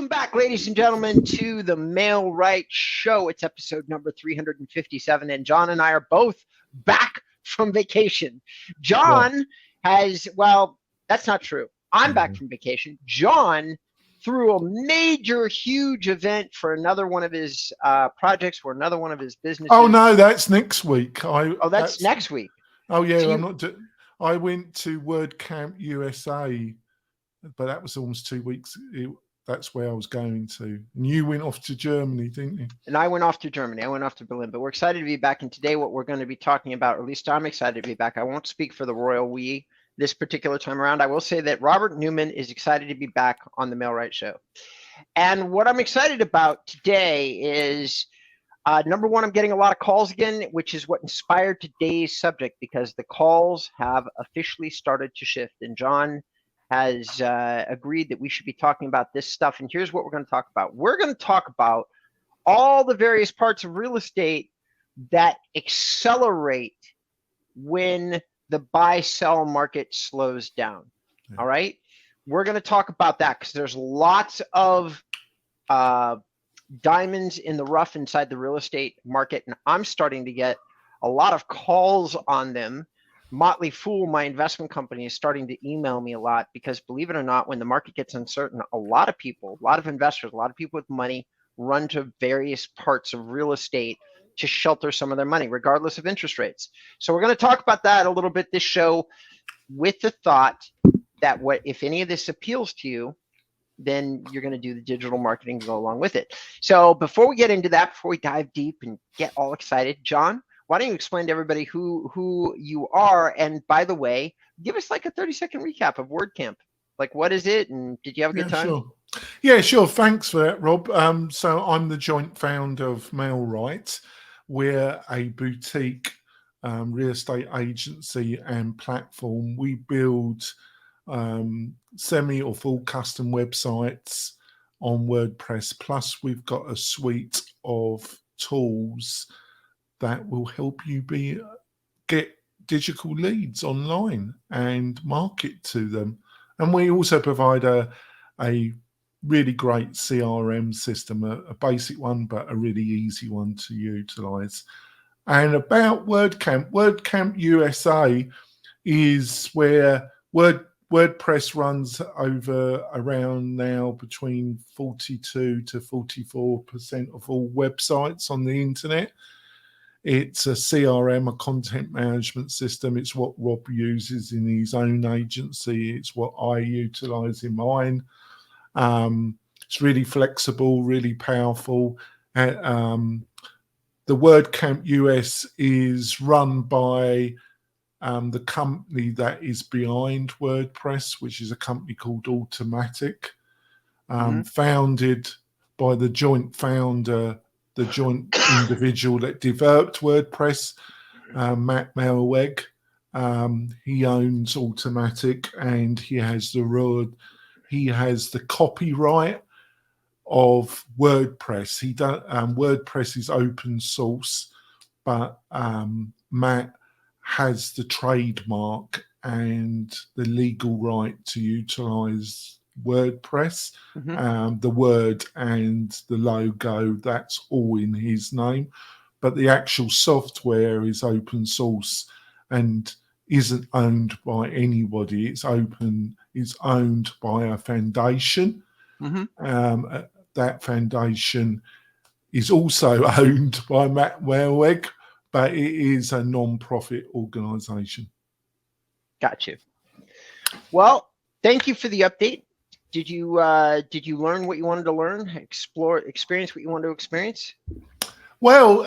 Welcome back, ladies and gentlemen, to the Mail Right Show. It's episode number 357, and John and I are both back from vacation. John has, well, that's not true. I'm back from vacation. John threw a major, huge event for another one of his projects, for another one of his businesses. Oh, no, that's next week. That's next week. Oh, yeah, I went to WordCamp USA, but that was almost 2 weeks. That's where I was going to. And you went off to Germany, didn't you? And I went off to Germany. I went off to Berlin. But we're excited to be back. And today what we're going to be talking about, or at least I'm excited to be back. I won't speak for the royal we this particular time around. I will say that Robert Newman is excited to be back on the Mail Right Show. And what I'm excited about today is, number one, I'm getting a lot of calls again, which is what inspired today's subject, because the calls have officially started to shift. And John has agreed that we should be talking about this stuff. And here's what we're going to talk about. We're going to talk about all the various parts of real estate that accelerate when the buy-sell market slows down. Yeah. All right? We're going to talk about that because there's lots of diamonds in the rough inside the real estate market. And I'm starting to get a lot of calls on them. Motley Fool, my investment company, is starting to email me a lot because, believe it or not, when the market gets uncertain, a lot of people, a lot of investors, a lot of people with money run to various parts of real estate to shelter some of their money, regardless of interest rates. So we're going to talk about that a little bit this show, with the thought that if any of this appeals to you, then you're going to do the digital marketing to go along with it. So before we get into that, before we dive deep and get all excited, John, why don't you explain to everybody who you are? And by the way, give us like a 30-second recap of WordCamp. Like, what is it? And did you have a good time? Sure. Yeah, sure. Thanks for that, Rob. So I'm the joint founder of Mail Right. We're a boutique real estate agency and platform. We build semi or full custom websites on WordPress. Plus, we've got a suite of tools that will help you get digital leads online and market to them. And we also provide a really great CRM system, a basic one, but a really easy one to utilize. And about WordCamp USA is where WordPress runs around now between 42 to 44% of all websites on the internet. It's a CRM, a content management system. It's what Rob uses in his own agency. It's what I utilize in mine. It's really flexible, really powerful. The WordCamp US is run by the company that is behind WordPress, which is a company called Automatic, founded by the joint founder, the joint individual that developed WordPress, Matt Melweg. He owns Automatic, and he has the copyright of WordPress. WordPress is open source, but Matt has the trademark and the legal right to utilize WordPress. The word and the logo, that's all in his name, but the actual software is open source and isn't owned by anybody. It's owned by a foundation. That foundation is also owned by Matt Melweg, but it is a non-profit organization. Got you. Well, thank you for the update. Did you learn what you wanted to learn? Experience what you wanted to experience? Well,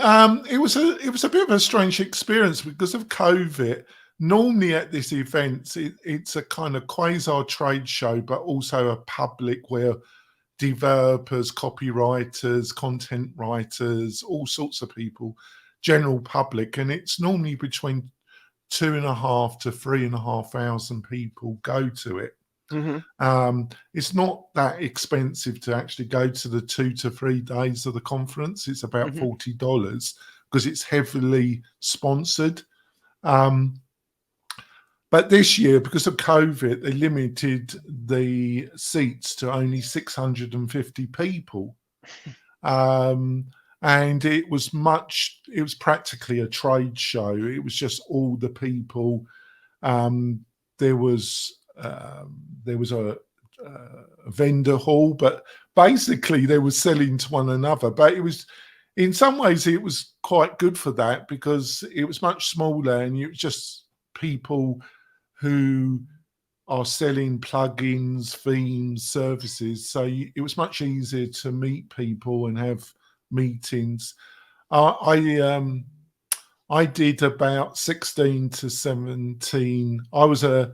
it was a bit of a strange experience because of COVID. Normally at this event, it's a kind of quasi trade show, but also a public where developers, copywriters, content writers, all sorts of people, general public, and it's normally between 2,500 to 3,500 people go to it. It's not that expensive to actually go to the 2 to 3 days of the conference. It's about $40 because it's heavily sponsored. But this year, because of COVID, they limited the seats to only 650 people. And it was practically a trade show. It was just all the people. There was a vendor hall, but basically they were selling to one another. But it was, in some ways, it was quite good for that, because it was much smaller and it was just people who are selling plugins, themes, services. So it was much easier to meet people and have meetings. I did about 16 to 17. I was a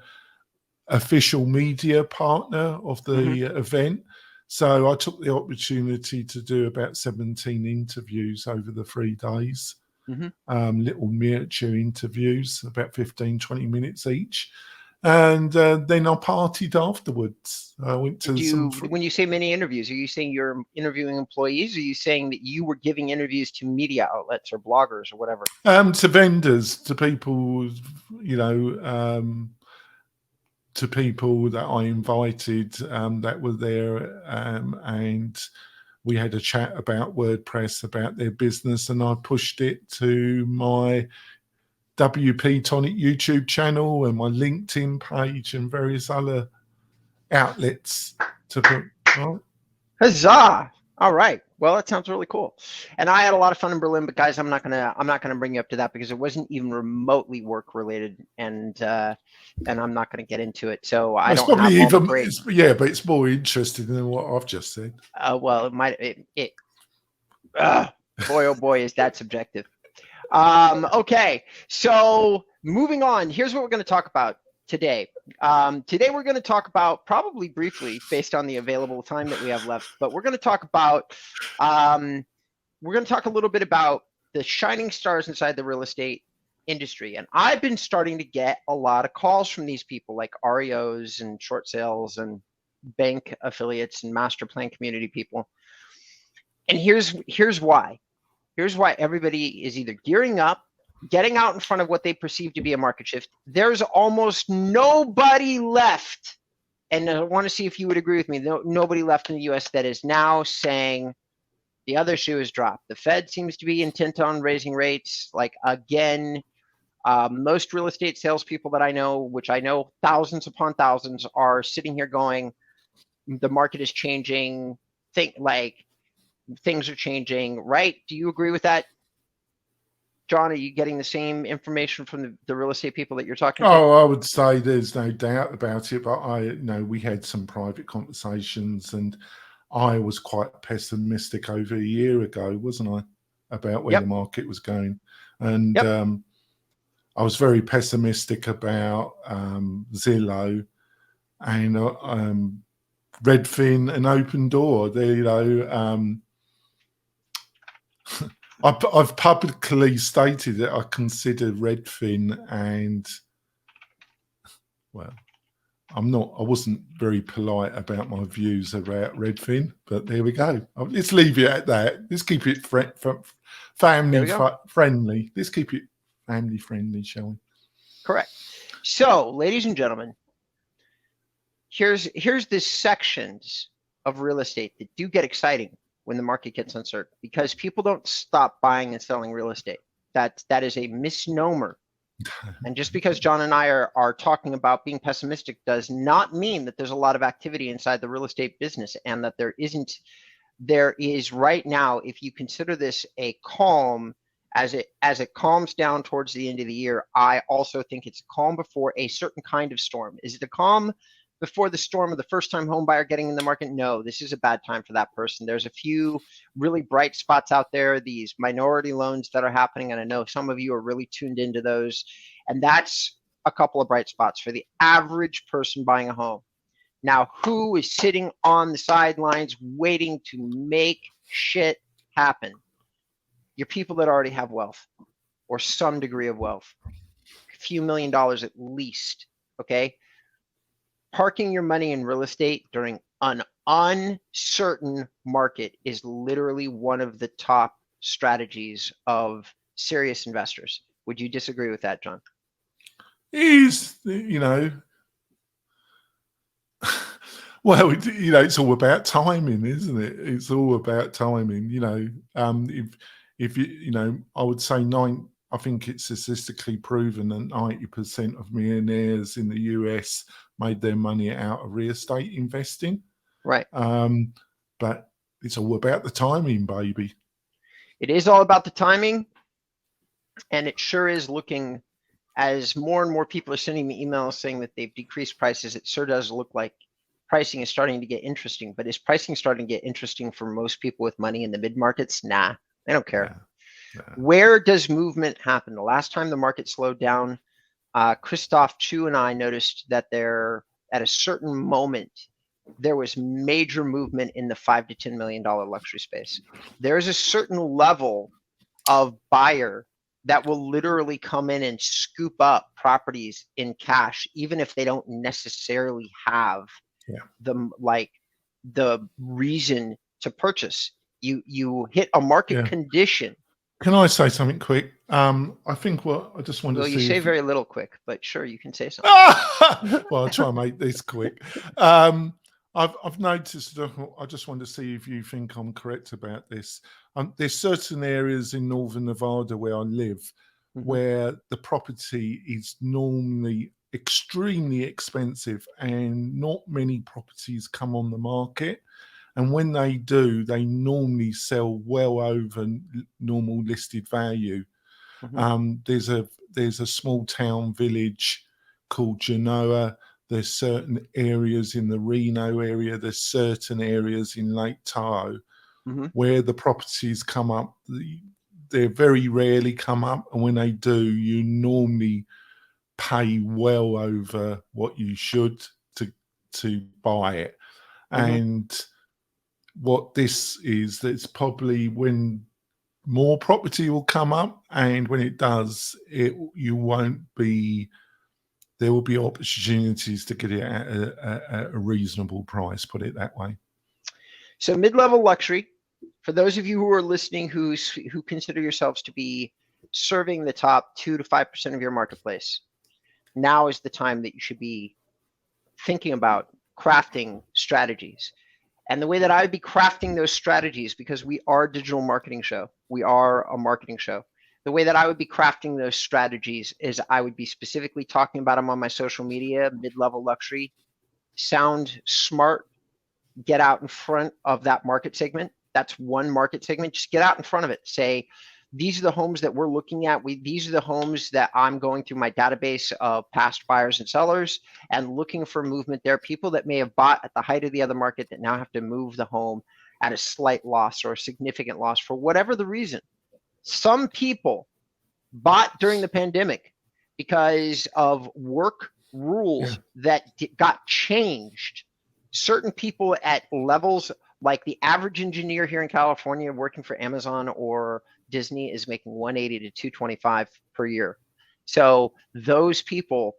official media partner of the event. So I took the opportunity to do about 17 interviews over the 3 days. Little miniature interviews, about 15, 20 minutes each. And then I partied afterwards. I went to When you say many interviews, are you saying you're interviewing employees? Or are you saying that you were giving interviews to media outlets or bloggers or whatever? To vendors, to people, to people that I invited that were there, and we had a chat about WordPress, about their business, and I pushed it to my WP Tonic YouTube channel and my LinkedIn page and various other outlets to put. Right? Huzzah! All right. Well, that sounds really cool. And I had a lot of fun in Berlin, but guys, I'm not gonna bring you up to that because it wasn't even remotely work related, and I'm not gonna get into it. So I don't have all the great. But it's more interesting than what I've just said. Well, it might. Boy, oh boy, is that subjective. Okay, so moving on. Here's what we're going to talk about today. Today we're going to talk about, probably briefly, based on the available time that we have left, but we're going to talk about. We're going to talk a little bit about the shining stars inside the real estate industry, and I've been starting to get a lot of calls from these people, like REOs and short sales and bank affiliates and master plan community people. And here's why. Here's why everybody is either gearing up, getting out in front of what they perceive to be a market shift. There's almost nobody left, and I want to see if you would agree with me, nobody left in the US that is now saying the other shoe has dropped. The Fed seems to be intent on raising rates. Like, again, most real estate salespeople that I know, which I know thousands upon thousands, are sitting here going, the market is changing, things are changing, right? Do you agree with that? John, are you getting the same information from the real estate people that you're talking to? Oh, I would say there's no doubt about it, but we had some private conversations, and I was quite pessimistic over a year ago, wasn't I, about where the market was going. And I was very pessimistic about Zillow and Redfin and Open Door. I've publicly stated that I consider Redfin, and I wasn't very polite about my views about Redfin, but there we go. Let's leave it at that. Let's keep it family friendly. Let's keep it family friendly, shall we? Correct. So, ladies and gentlemen, here's the sections of real estate that do get exciting when the market gets uncertain, because people don't stop buying and selling real estate. That is a misnomer. And just because John and I are talking about being pessimistic does not mean that there's a lot of activity inside the real estate business, and that there isn't. There is right now, if you consider this a calm, as it calms down towards the end of the year, I also think it's a calm before a certain kind of storm. Is it a calm before the storm of the first-time home buyer getting in the market? No, this is a bad time for that person. There's a few really bright spots out there, these minority loans that are happening, and I know some of you are really tuned into those, and that's a couple of bright spots for the average person buying a home. Now, who is sitting on the sidelines waiting to make shit happen? Your people that already have wealth, or some degree of wealth, a few $1 million at least, okay? Parking your money in real estate during an uncertain market is literally one of the top strategies of serious investors. Would you disagree with that, John? is, well, it's all about timing, isn't it? It's all about timing. If I would say I think it's statistically proven that 90% of millionaires in the US made their money out of real estate investing. Right. But it's all about the timing, baby. It is all about the timing, and it sure is looking, as more and more people are sending me emails saying that they've decreased prices, it sure does look like pricing is starting to get interesting. But is pricing starting to get interesting for most people with money in the mid-markets? Nah, they don't care. Yeah. Where does movement happen? The last time the market slowed down, Christoph Chu and I noticed that at a certain moment, there was major movement in the $5 to $10 million luxury space. There is a certain level of buyer that will literally come in and scoop up properties in cash, even if they don't necessarily have the reason to purchase. You hit a market condition. Can I say something quick? I think I just want to see. Well, you say very little quick, but sure, you can say something. Well, I'll try and make this quick. I've noticed. I just want to see if you think I'm correct about this. There's certain areas in northern Nevada where I live, where the property is normally extremely expensive, and not many properties come on the market. And when they do, they normally sell well over normal listed value. There's a small town village called Genoa. There's certain areas in the Reno area. There's certain areas in Lake Tahoe where the properties come up. They very rarely come up, and when they do, you normally pay well over what you should to buy it. And what this is, that's probably when more property will come up, and when it does, there will be opportunities to get it at a reasonable price, put it that way. So mid-level luxury, for those of you who are listening who consider yourselves to be serving the top 2 to 5% of your marketplace, now is the time that you should be thinking about crafting strategies. And the way that I would be crafting those strategies, because we are a digital marketing show, we are a marketing show, the way that I would be crafting those strategies is I would be specifically talking about them on my social media, mid-level luxury, sound smart, get out in front of that market segment. That's one market segment. Just get out in front of it. Say, these are the homes that we're looking at. These are the homes that I'm going through my database of past buyers and sellers and looking for movement there. People that may have bought at the height of the other market that now have to move the home at a slight loss or a significant loss for whatever the reason. Some people bought during the pandemic because of work rules that got changed. Certain people at levels like the average engineer here in California working for Amazon or Disney is making 180 to 225 per year. So those people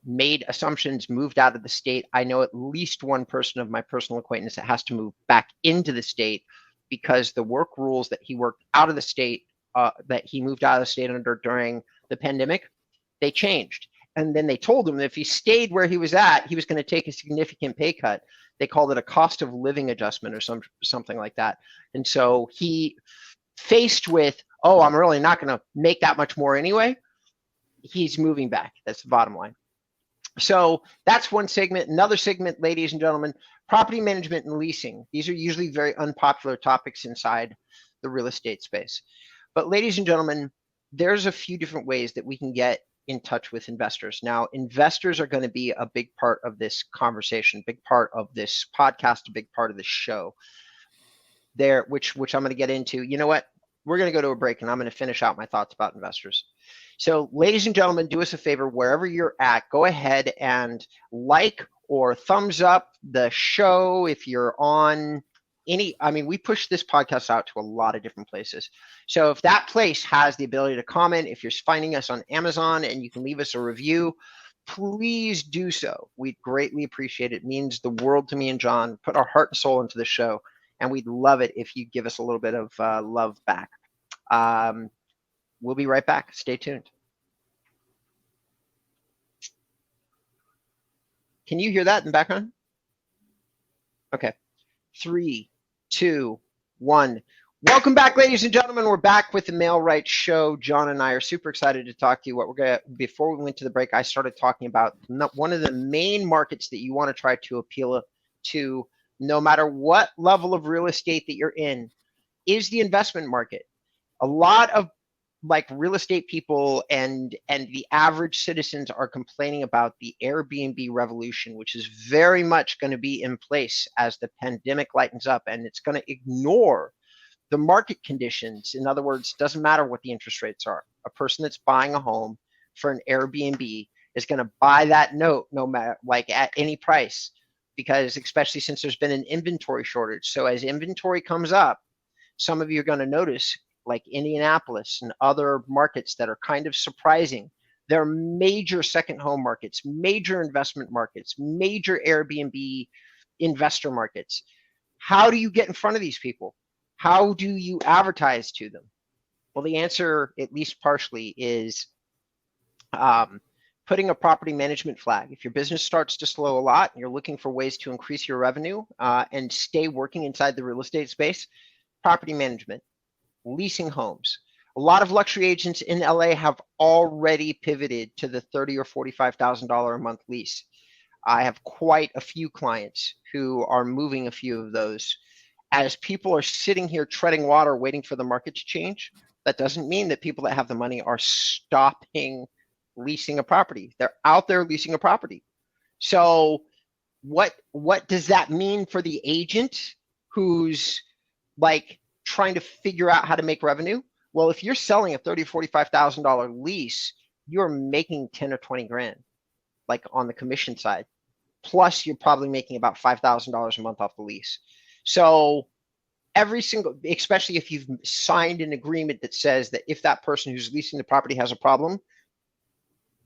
made assumptions, moved out of the state. I know at least one person of my personal acquaintance that has to move back into the state because the work rules that he worked out of the state, that he moved out of the state under during the pandemic, they changed. And then they told him that if he stayed where he was at, he was going to take a significant pay cut. They called it a cost of living adjustment or something like that. And so he, faced with, oh, I'm really not going to make that much more anyway, he's moving back. That's the bottom line. So that's one segment. Another segment, ladies and gentlemen, property management and leasing. These are usually very unpopular topics inside the real estate space. But ladies and gentlemen, there's a few different ways that we can get in touch with investors. Now, investors are going to be a big part of this conversation, big part of this podcast, a big part of this show there, which I'm going to get into. You know what? We're going to go to a break and I'm going to finish out my thoughts about investors. So ladies and gentlemen, do us a favor, wherever you're at, go ahead and like or thumbs up the show. If you're on we push this podcast out to a lot of different places. So if that place has the ability to comment, if you're finding us on Amazon and you can leave us a review, please do so. We'd greatly appreciate it. It means the world to me and John. Put our heart and soul into the show. And we'd love it if you give us a little bit of love back. We'll be right back. Stay tuned. Can you hear that in the background? Okay. 3, 2, 1. Welcome back, ladies and gentlemen. We're back with the Mail Right Show. John and I are super excited to talk to you. Before we went to the break, I started talking about one of the main markets that you want to try to appeal to, no matter what level of real estate that you're in, is the investment market. A lot of like real estate people and the average citizens are complaining about the Airbnb revolution, which is very much going to be in place as the pandemic lightens up, and it's going to ignore the market conditions. In other words, doesn't matter what the interest rates are. A person that's buying a home for an Airbnb is going to buy that note no matter, like, at any price, because especially since there's been an inventory shortage. So as inventory comes up, some of you are going to notice, like Indianapolis and other markets that are kind of surprising. There are major second home markets, major investment markets, major Airbnb investor markets. How do you get in front of these people? How do you advertise to them? Well, the answer, at least partially, is putting a property management flag. If your business starts to slow a lot and you're looking for ways to increase your revenue and stay working inside the real estate space, property management, leasing homes. A lot of luxury agents in LA have already pivoted to the $30,000 or $45,000 a month lease. I have quite a few clients who are moving a few of those. As people are sitting here treading water waiting for the market to change, that doesn't mean that people that have the money are stopping leasing a property. They're out there leasing a property. So what does that mean for the agent who's like trying to figure out how to make revenue? Well, if you're selling a $30,000 or $45,000 lease, you're making 10 or 20 grand, like on the commission side. Plus, you're probably making about $5,000 a month off the lease. So every single, especially if you've signed an agreement that says that if that person who's leasing the property has a problem,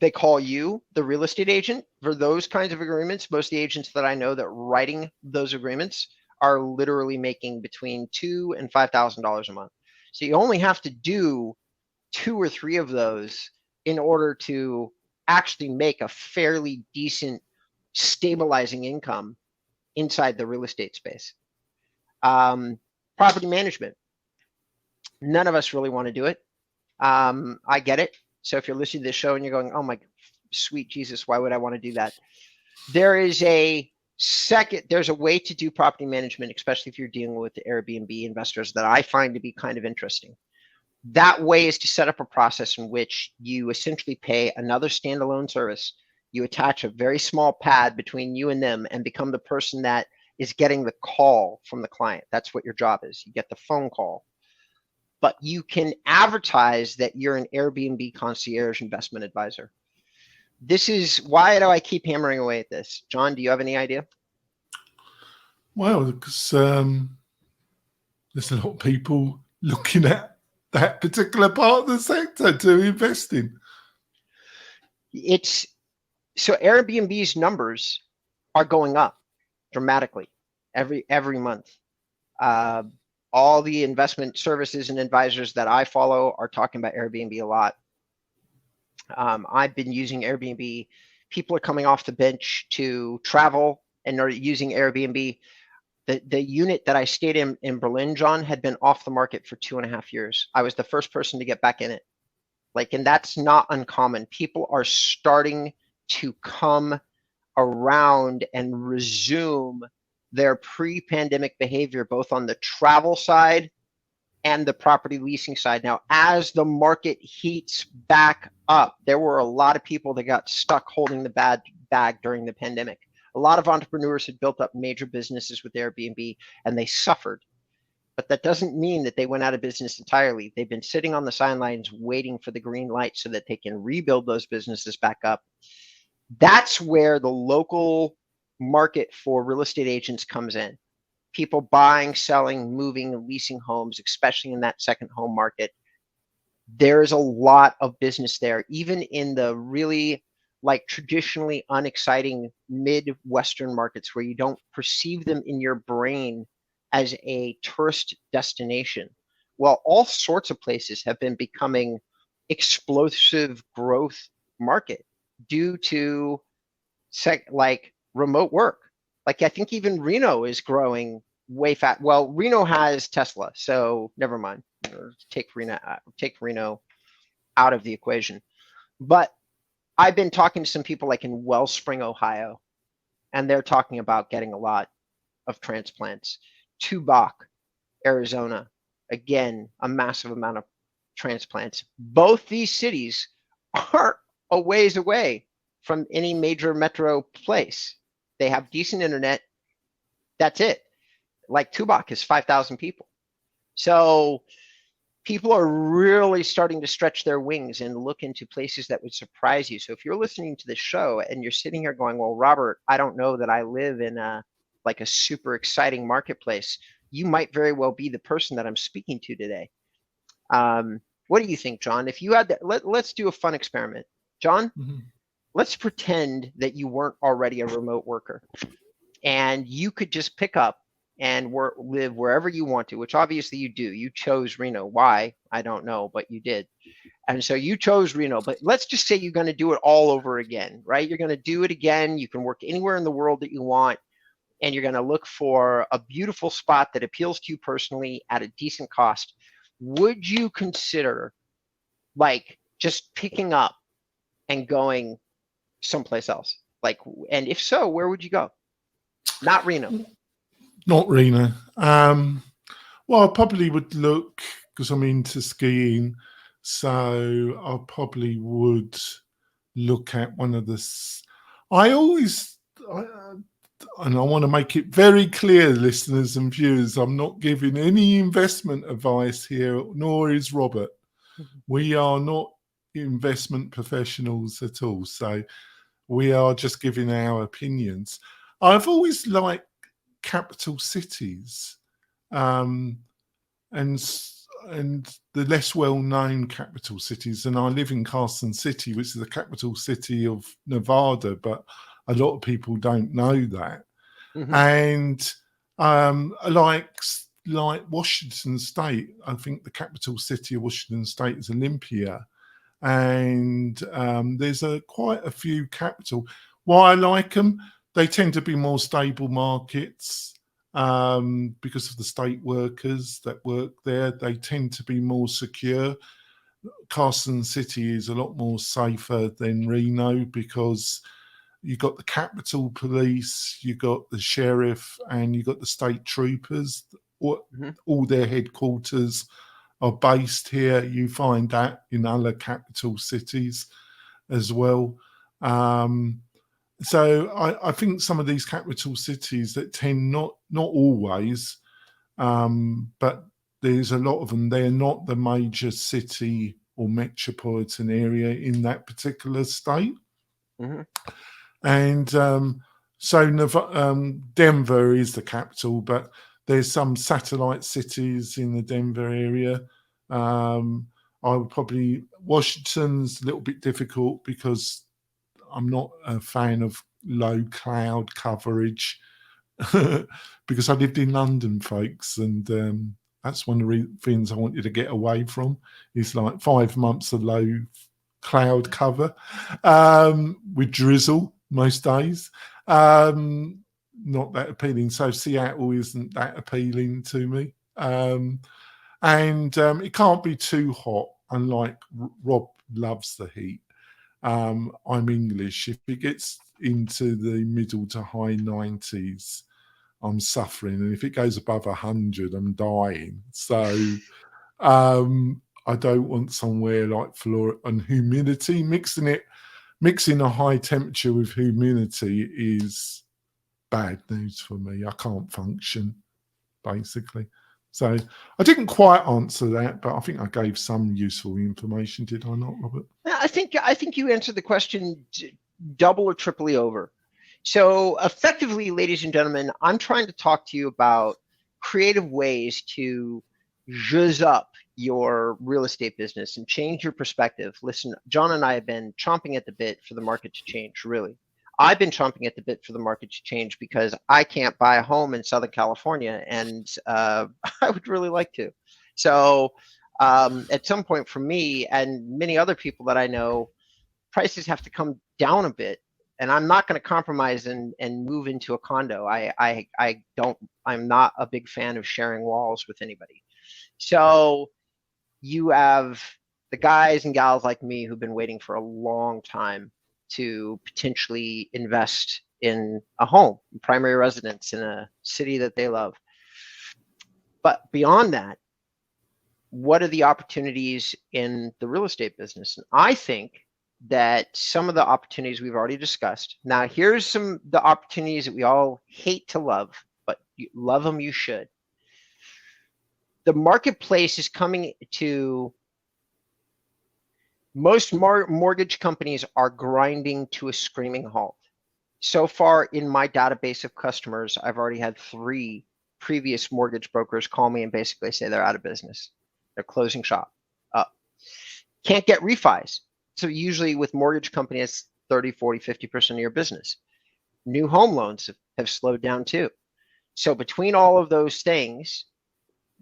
they call you, the real estate agent. For those kinds of agreements, most of the agents that I know that writing those agreements are literally making between $2,000 and $5,000 a month. So you only have to do 2 or 3 of those in order to actually make a fairly decent stabilizing income inside the real estate space. Property management. None of us really want to do it. I get it. So if you're listening to this show and you're going, oh my sweet Jesus, why would I want to do that? There's a way to do property management, especially if you're dealing with the Airbnb investors, that I find to be kind of interesting. That way is to set up a process in which you essentially pay another standalone service. You attach a very small pad between you and them and become the person that is getting the call from the client. That's what your job is. You get the phone call. But you can advertise that you're an Airbnb concierge investment advisor. This is, why do I keep hammering away at this? John, do you have any idea? Well, because there's a lot of people looking at that particular part of the sector to invest in. So Airbnb's numbers are going up dramatically every month. All the investment services and advisors that I follow are talking about Airbnb a lot. I've been using Airbnb. People are coming off the bench to travel and are using Airbnb. The unit that I stayed in Berlin, John, had been off the market for 2.5 years. I was the first person to get back in it. And that's not uncommon. People are starting to come around and resume their pre-pandemic behavior, both on the travel side and the property leasing side. Now, as the market heats back up, there were a lot of people that got stuck holding the bag during the pandemic. A lot of entrepreneurs had built up major businesses with Airbnb and they suffered. But that doesn't mean that they went out of business entirely. They've been sitting on the sidelines waiting for the green light so that they can rebuild those businesses back up. That's where the local market for real estate agents comes in. People buying, selling, moving, leasing homes, especially in that second home market. There's a lot of business there, even in the really traditionally unexciting Midwestern markets where you don't perceive them in your brain as a tourist destination. Well, all sorts of places have been becoming explosive growth market due to remote work. Like I think even Reno is growing way fast. Well, Reno has Tesla, so never mind. Take Reno out of the equation. But I've been talking to some people like in Wellspring, Ohio, and they're talking about getting a lot of transplants. Tubac, Arizona, again, a massive amount of transplants. Both these cities are a ways away from any major metro place. They have decent internet. That's it. Like Tubac is 5,000 people. So people are really starting to stretch their wings and look into places that would surprise you. So if you're listening to this show and you're sitting here going, well, Robert, I don't know that I live in a super exciting marketplace, you might very well be the person that I'm speaking to today. What do you think, John? If you had that, let's do a fun experiment. John, let's pretend that you weren't already a remote worker and you could just pick up and live wherever you want to, which obviously you do. You chose Reno. Why? I don't know, but you did. And so you chose Reno. But let's just say you're going to do it all over again, right? You're going to do it again. You can work anywhere in the world that you want. And you're going to look for a beautiful spot that appeals to you personally at a decent cost. Would you consider like just picking up and going someplace else? Like, and if so, where would you go? Not Reno. Not Reno. Well, I probably would look, because I'm into skiing, so I probably would look at one of the. And I want to make it very clear, listeners and viewers, I'm not giving any investment advice here, nor is Robert. We are not investment professionals at all. So we are just giving our opinions. I've always liked capital cities, and the less well-known capital cities. And I live in Carson City, which is the capital city of Nevada, but a lot of people don't know that. And like Washington State, I think the capital city of Washington State is Olympia. And there's quite a few capital. Why I like them, they tend to be more stable markets because of the state workers that work there. They tend to be more secure. Carson City is a lot more safer than Reno because you got the Capitol Police, you got the sheriff, and you got the state troopers. All their headquarters are based here. You find that in other capital cities as well. So I think some of these capital cities that tend not always, but there's a lot of them. They're not the major city or metropolitan area in that particular state. And so Denver is the capital, but there's some satellite cities in the Denver area. I would probably, Washington's a little bit difficult because I'm not a fan of low cloud coverage because I lived in London, folks, and that's one of the things I wanted to get away from is like 5 months of low cloud cover with drizzle most days. Not that appealing. So Seattle isn't that appealing to me. And it can't be too hot, unlike Rob loves the heat. I'm English. If it gets into the middle to high 90s, I'm suffering. And if it goes above 100, I'm dying. So I don't want somewhere like Florida and humidity. Mixing a high temperature with humidity is bad news for me. I can't function, basically. So I didn't quite answer that, but I think I gave some useful information. Did I not, Robert? I think you answered the question double or triply over. So effectively, ladies and gentlemen, I'm trying to talk to you about creative ways to zhuzh up your real estate business and change your perspective. Listen, John and I have been chomping at the bit for the market to change, really. I've been chomping at the bit for the market to change because I can't buy a home in Southern California, and I would really like to. So at some point for me and many other people that I know, prices have to come down a bit and I'm not going to compromise and move into a condo. I'm not a big fan of sharing walls with anybody. So you have the guys and gals like me who've been waiting for a long time to potentially invest in a home, primary residence in a city that they love. But beyond that, what are the opportunities in the real estate business? And I think that some of the opportunities we've already discussed. Now, here's the opportunities that we all hate to love, but you love them, you should. The marketplace is coming to most mortgage companies are grinding to a screaming halt. So far in my database of customers, I've already had 3 previous mortgage brokers call me and basically say they're out of business. They're closing shop. Can't get refis. So usually with mortgage companies, 30, 40, 50% of your business. New home loans have slowed down too. So between all of those things,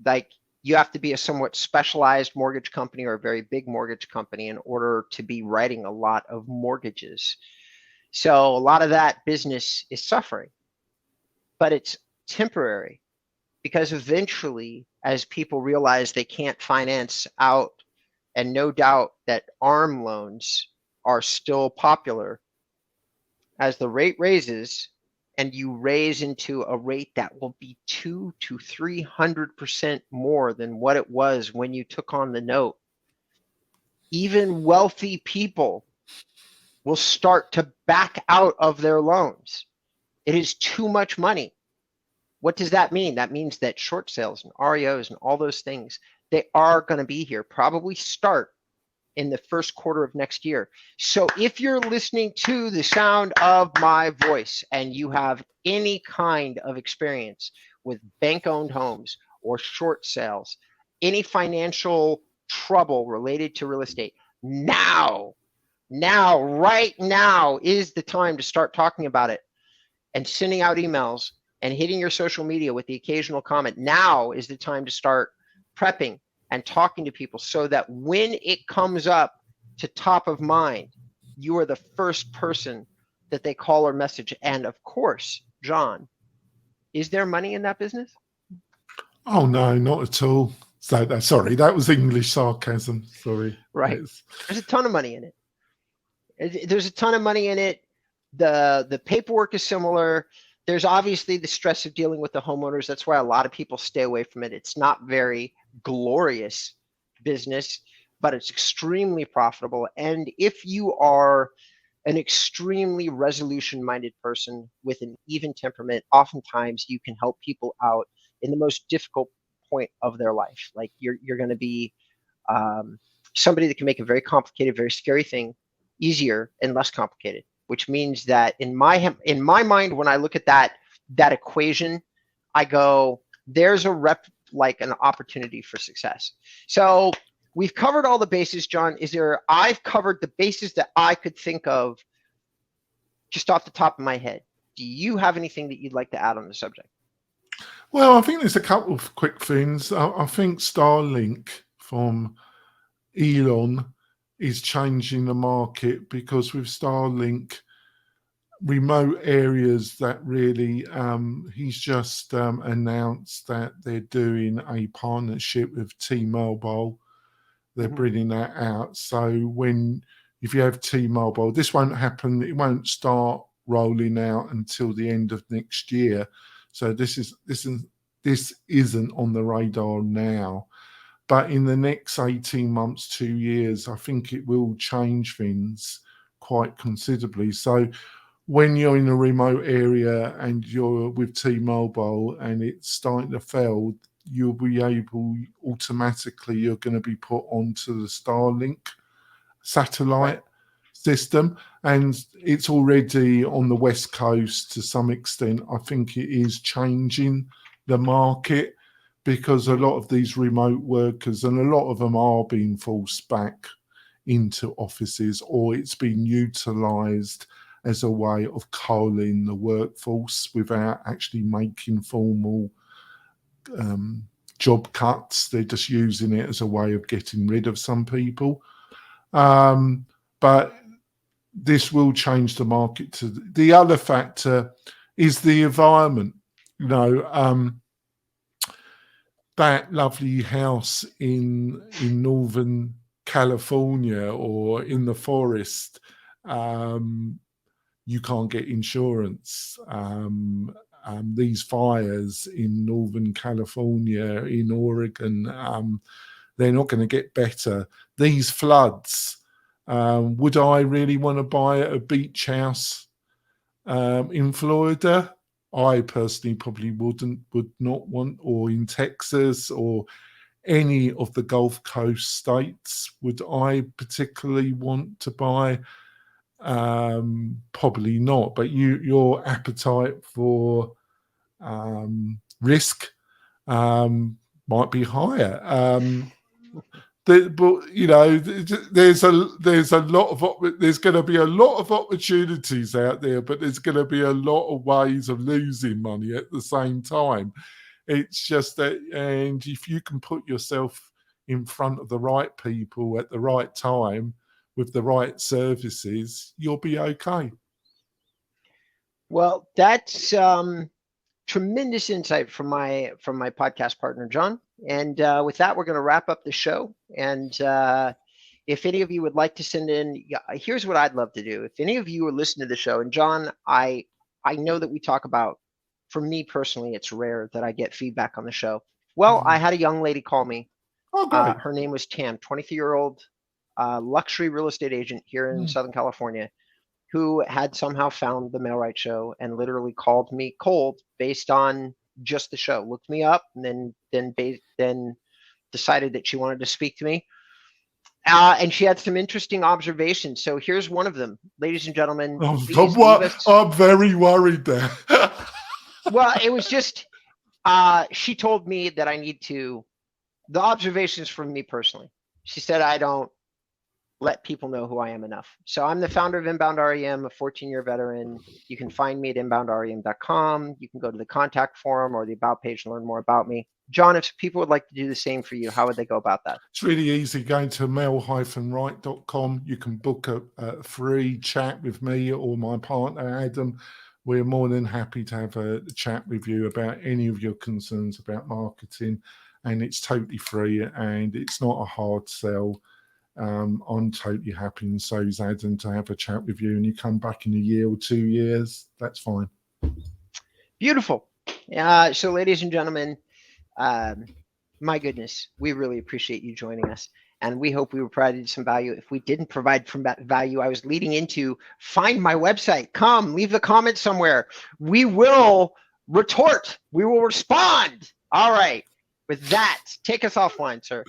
like you have to be a somewhat specialized mortgage company or a very big mortgage company in order to be writing a lot of mortgages. So a lot of that business is suffering, but it's temporary because eventually, as people realize they can't finance out, and no doubt that ARM loans are still popular, as the rate raises and you raise into a rate that will be 200 to 300% more than what it was when you took on the note, even wealthy people will start to back out of their loans. It is too much money. What does that mean? That means that short sales and REOs and all those things, they are going to be here, probably start in the first quarter of next year. So if you're listening to the sound of my voice and you have any kind of experience with bank-owned homes or short sales, any financial trouble related to real estate, right now is the time to start talking about it and sending out emails and hitting your social media with the occasional comment. Now is the time to start prepping and talking to people so that when it comes up to top of mind, you are the first person that they call or message. And of course, John, is there money in that business? Oh, no, not at all. So, sorry, that was English sarcasm. Sorry. Right. There's a ton of money in it. There's a ton of money in it. The paperwork is similar. There's obviously the stress of dealing with the homeowners. That's why a lot of people stay away from it. It's not very glorious business, but it's extremely profitable. And if you are an extremely resolution-minded person with an even temperament, oftentimes you can help people out in the most difficult point of their life. Like you're going to be somebody that can make a very complicated, very scary thing easier and less complicated. Which means that in my mind, when I look at that equation, I go, there's like an opportunity for success. So we've covered all the bases, John. I've covered the bases that I could think of just off the top of my head. Do you have anything that you'd like to add on the subject? Well, I think there's a couple of quick things. I think Starlink from Elon is changing the market, because with Starlink, remote areas that really, he's just announced that they're doing a partnership with T-Mobile. They're bringing that out. So if you have T-Mobile, this won't happen. It won't start rolling out until the end of next year. So this isn't on the radar now. But in the next 18 months, 2 years, I think it will change things quite considerably. So when you're in a remote area and you're with T-Mobile and it's starting to fail, you'll be able, automatically, you're going to be put onto the Starlink satellite system. And it's already on the West Coast to some extent. I think it is changing the market, because a lot of these remote workers, and a lot of them are being forced back into offices, or it's been utilised as a way of culling the workforce without actually making formal job cuts. They're just using it as a way of getting rid of some people. But this will change the market. To the other factor is the environment. You know, that lovely house in Northern California or in the forest, you can't get insurance. These fires in Northern California, in Oregon, they're not going to get better. These floods, would I really want to buy a beach house in Florida? I personally probably would not want, or in Texas or any of the Gulf Coast states. Would I particularly want to buy? Probably not. But your appetite for risk might be higher. But you know, there's going to be a lot of opportunities out there, but there's going to be a lot of ways of losing money at the same time. It's just that, and if you can put yourself in front of the right people at the right time with the right services, you'll be okay. Well, that's tremendous insight from my podcast partner, John. And with that, we're going to wrap up the show. And if any of you would like to send in, here's what I'd love to do. If any of you are listening to the show, and John, I know that we talk about, for me personally, it's rare that I get feedback on the show. Well, I had a young lady call me. Oh, great. Her name was Tam, 23-year-old luxury real estate agent here in Southern California, who had somehow found the Mailright Show and literally called me cold based on just the show. Looked me up and then decided that she wanted to speak to me. And she had some interesting observations. So here's one of them, ladies and gentlemen. I'm very worried there. Well, it was just, she told me that I need to, the observations from me personally. She said, I don't let people know who I am enough. So I'm the founder of InboundREM, a 14-year veteran. You can find me at InboundREM.com. You can go to the contact form or the about page and learn more about me. John, if people would like to do the same for you, how would they go about that? It's really easy. Going to mail-right.com. You can book a free chat with me or my partner, Adam. We're more than happy to have a chat with you about any of your concerns about marketing. And it's totally free and it's not a hard sell. I'm totally happy, and so is Adam, to have a chat with you. And you come back in a year or 2 years, that's fine. Beautiful. So, ladies and gentlemen, my goodness, we really appreciate you joining us. And we hope we provided some value. If we didn't provide from that value, I was leading into find my website. Come, leave a comment somewhere. We will retort. We will respond. All right. With that, take us offline, sir.